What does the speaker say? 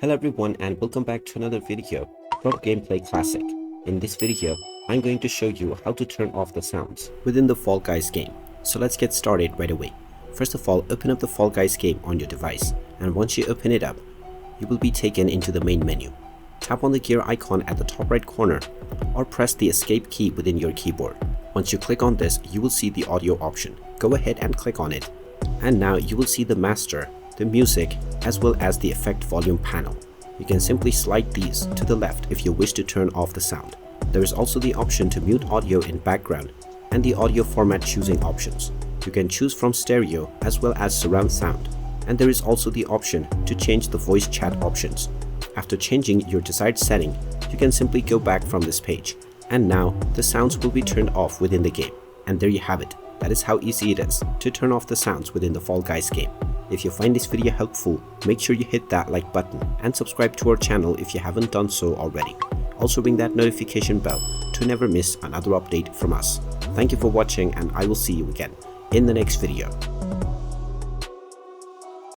Hello everyone and welcome back to another video, Pro Gameplay Classic. In this video, I'm going to show you how to turn off the sounds within the Fall Guys game. So let's get started right away. First of all, open up the Fall Guys game on your device, and once you open it up, you will be taken into the main menu. Tap on the gear icon at the top right corner or press the escape key within your keyboard. Once you click on this, you will see the audio option. Go ahead and click on it. And now you will see the master, the music, as well as the effect volume panel. You can simply slide these to the left if you wish to turn off the sound. There is also the option to mute audio in background and the audio format choosing options. You can choose from stereo as well as surround sound. And there is also the option to change the voice chat options. After changing your desired setting, you can simply go back from this page. And now the sounds will be turned off within the game. And there you have it. That is how easy it is to turn off the sounds within the Fall Guys game. If you find this video helpful, make sure you hit that like button and subscribe to our channel if you haven't done so already. Also ring that notification bell to never miss another update from us. Thank you for watching, and I will see you again in the next video.